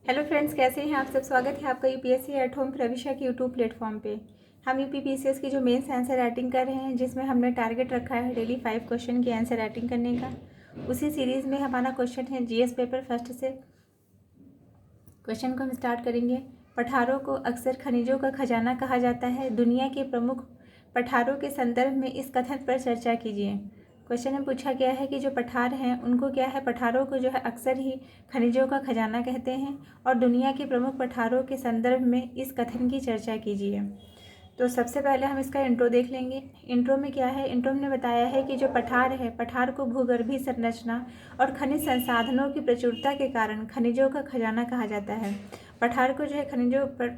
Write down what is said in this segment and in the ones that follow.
Hello friends, कैसे हैं आप सब। स्वागत है आपका यूपीएससी एट होम प्रविशा के यूट्यूब प्लेटफॉर्म पे। हम यूपीपीसीएस की जो मेंस आंसर राइटिंग कर रहे हैं, जिसमें हमने टारगेट रखा है डेली 5 क्वेश्चन की आंसर राइटिंग करने का। उसी सीरीज़ में हमारा क्वेश्चन है जीएस पेपर फर्स्ट से। क्वेश्चन को हम स्टार्ट करेंगे। पठारों को अक्सर खनिजों का खजाना कहा जाता है। दुनिया के प्रमुख पठारों के संदर्भ में इस कथन पर चर्चा कीजिए। क्वेश्चन में पूछा गया है कि जो पठार हैं उनको क्या है, पठारों को जो है अक्सर ही खनिजों का खजाना कहते हैं, और दुनिया के प्रमुख पठारों के संदर्भ में इस कथन की चर्चा कीजिए। तो सबसे पहले हम इसका इंट्रो देख लेंगे। इंट्रो में क्या है, इंट्रो में बताया है कि जो पठार है, पठार को भूगर्भीय संरचना और खनिज संसाधनों की प्रचुरता के कारण खनिजों का खजाना कहा जाता है। पठार को जो है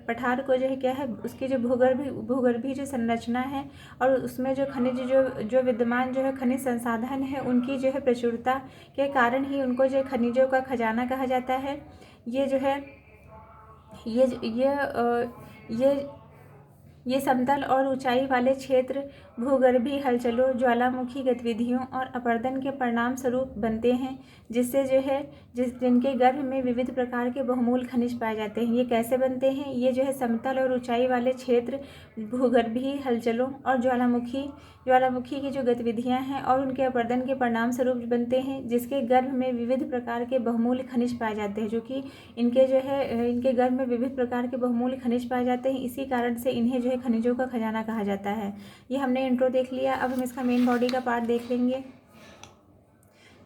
पठार को जो है क्या है, उसकी जो भूगर्भीय जो संरचना है और उसमें जो खनिज जो विद्यमान जो है खनिज संसाधन है, उनकी जो है प्रचुरता के कारण ही उनको जो खनिजों का खजाना कहा जाता है। ये जो है ये समतल और ऊंचाई वाले क्षेत्र भूगर्भीय हलचलों, ज्वालामुखी गतिविधियों और अपरदन के परिणाम स्वरूप बनते हैं, जिससे जो है जिनके गर्भ में विविध प्रकार के बहुमूल्य खनिज पाए जाते हैं। ये कैसे बनते हैं? ये जो है समतल और ऊंचाई वाले क्षेत्र भूगर्भीय हलचलों और ज्वालामुखी की जो गतिविधियां हैं और उनके अपरदन के परिणाम स्वरूप बनते हैं, जिसके गर्भ में विविध प्रकार के बहुमूल्य खनिज पाए जाते हैं। जो कि इनके गर्भ में विविध प्रकार के बहुमूल्य खनिज पाए जाते हैं, इसी कारण से इन्हें जो है खनिजों का खजाना कहा जाता है। ये हमने इंट्रो देख लिया। अब हम इसका मेन बॉडी का पार्ट देख लेंगे,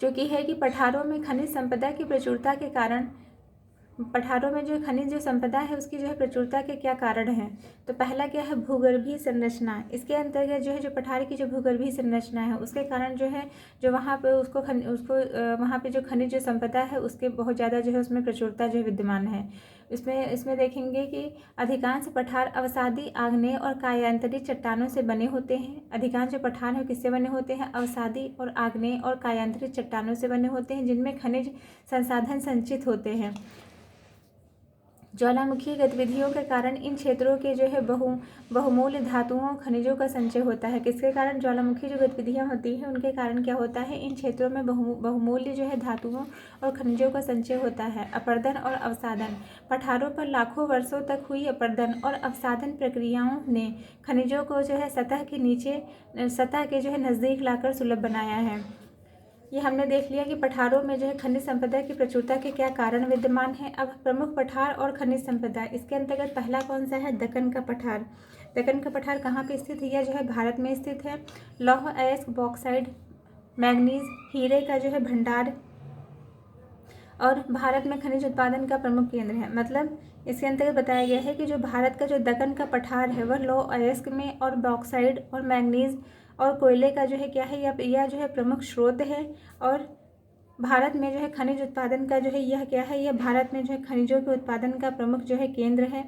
जो कि है कि पठारों में खनिज संपदा की प्रचुरता के कारण, पठारों में जो खनिज जो संपदा है उसकी जो है प्रचुरता के क्या कारण हैं। तो पहला क्या है, भूगर्भीय संरचना। इसके अंतर्गत जो है जो पठार की जो भूगर्भीय संरचना है उसके कारण जो है जो वहाँ पे वहाँ पे जो खनिज जो संपदा है उसके बहुत ज़्यादा जो है उसमें प्रचुरता जो है विद्यमान है। इसमें देखेंगे कि अधिकांश पठार अवसादी, आग्नेय और कायांतरित चट्टानों से बने होते हैं। अधिकांश जो पठार है किससे बने होते हैं? अवसादी और आग्नेय और कायांतरित चट्टानों से बने होते हैं, जिनमें खनिज संसाधन संचित होते हैं। ज्वालामुखी गतिविधियों के कारण इन क्षेत्रों के जो है बहुमूल्य धातुओं खनिजों का संचय होता है। किसके कारण? ज्वालामुखी जो गतिविधियां होती हैं उनके कारण क्या होता है, इन क्षेत्रों में बहुमूल्य जो है धातुओं और खनिजों का संचय होता है। अपरदन और अवसादन। पठारों पर लाखों वर्षों तक हुई अपरदन और अवसादन प्रक्रियाओं ने खनिजों को जो है सतह के जो है नज़दीक लाकर सुलभ बनाया है। ये हमने देख लिया कि पठारों में जो है खनिज संपदा की प्रचुरता के क्या कारण विद्यमान है। अब प्रमुख पठार और खनिज संपदा, इसके अंतर्गत पहला कौन सा है? दक्कन का पठार। दक्कन का पठार कहाँ पे स्थित है? यह जो है भारत में स्थित है। लौह अयस्क, बॉक्साइट, मैग्नीज, हीरे का जो है भंडार और भारत में खनिज उत्पादन का प्रमुख केंद्र है। मतलब इसके अंतर्गत बताया गया है कि जो भारत का जो दक्कन का पठार है वह लौह अयस्क में और बॉक्साइड और मैग्नीज और कोयले का जो है क्या है, यह जो है प्रमुख स्रोत है। और भारत में जो है खनिज उत्पादन का जो है यह क्या है, यह भारत में जो है खनिजों के उत्पादन का प्रमुख जो है केंद्र है।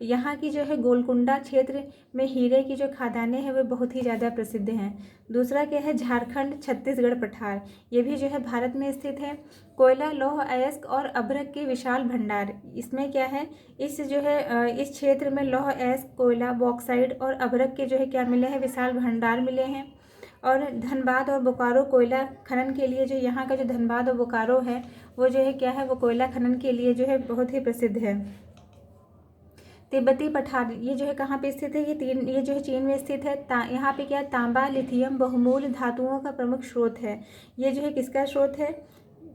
यहाँ की जो है गोलकुंडा क्षेत्र में हीरे की जो खदानें हैं वे बहुत ही ज़्यादा प्रसिद्ध हैं। दूसरा क्या है, झारखंड छत्तीसगढ़ पठार, ये भी जो है भारत में स्थित है। कोयला, लौह अयस्क और अभ्रक के विशाल भंडार। इसमें क्या है, इस क्षेत्र में लौह अयस्क, कोयला, बॉक्साइड और अभ्रक के जो है क्या मिले हैं, विशाल भंडार मिले हैं। और धनबाद और बोकारो कोयला खनन के लिए, जो यहाँ का जो धनबाद और बोकारो है वो जो है क्या है, वो कोयला खनन के लिए जो है बहुत ही प्रसिद्ध है। तिब्बती पठार, ये जो है कहाँ पे स्थित है? ये जो है चीन में स्थित है। यहाँ पे क्या, तांबा, लिथियम बहुमूल्य धातुओं का प्रमुख स्रोत है। ये जो है किसका स्रोत है?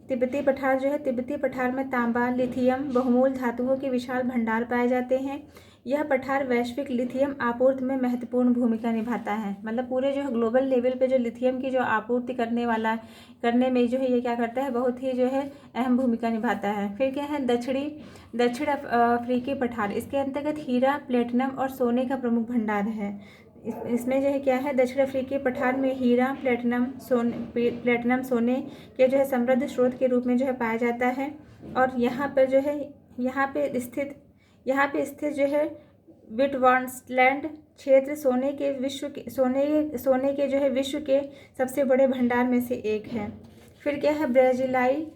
तिब्बती पठार जो है, तिब्बती पठार में तांबा, लिथियम बहुमूल्य धातुओं के विशाल भंडार पाए जाते हैं। यह पठार वैश्विक लिथियम आपूर्ति में महत्वपूर्ण भूमिका निभाता है। मतलब पूरे जो है ग्लोबल लेवल पे जो लिथियम की जो आपूर्ति करने में जो है ये क्या करता है, बहुत ही जो है अहम भूमिका निभाता है। फिर क्या है, दक्षिण अफ्रीकी पठार। इसके अंतर्गत हीरा, प्लेटिनम और सोने का प्रमुख भंडार है। इसमें जो है क्या है, दक्षिण अफ्रीकी पठार में हीरा, प्लेटिनम, सोने के जो है समृद्ध स्रोत के रूप में जो है पाया जाता है। और यहाँ पर जो है यहाँ पे स्थित जो है विटवाटेरलैंड क्षेत्र सोने के जो है विश्व के सबसे बड़े भंडार में से एक है। फिर क्या है, ब्राजीलाई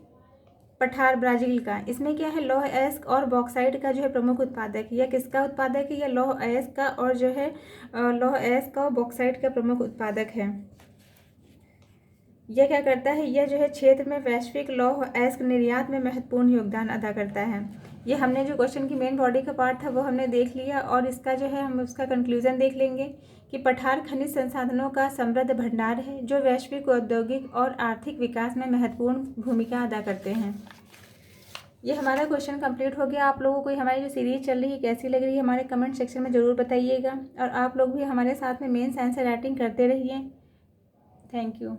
पठार ब्राज़ील का। इसमें क्या है, लौह अयस्क और बॉक्साइट का जो है प्रमुख उत्पादक। यह किसका उत्पादक है? यह लौह अयस्क का और जो है लौह अयस्क और बॉक्साइट का प्रमुख उत्पादक है। यह क्या करता है, यह जो है क्षेत्र में वैश्विक लौह अयस्क निर्यात में महत्वपूर्ण योगदान अदा करता है। ये हमने जो क्वेश्चन की मेन बॉडी का पार्ट था वो हमने देख लिया, और इसका जो है हम उसका कंक्लूजन देख लेंगे कि पठार खनिज संसाधनों का समृद्ध भंडार है जो वैश्विक औद्योगिक और आर्थिक विकास में महत्वपूर्ण भूमिका अदा करते हैं। ये हमारा क्वेश्चन कंप्लीट हो गया। आप लोगों को हमारी जो सीरीज चल रही है कैसी लग रही है हमारे कमेंट सेक्शन में ज़रूर बताइएगा, और आप लोग भी हमारे साथ में मेंस आंसर राइटिंग करते रहिए। Thank you.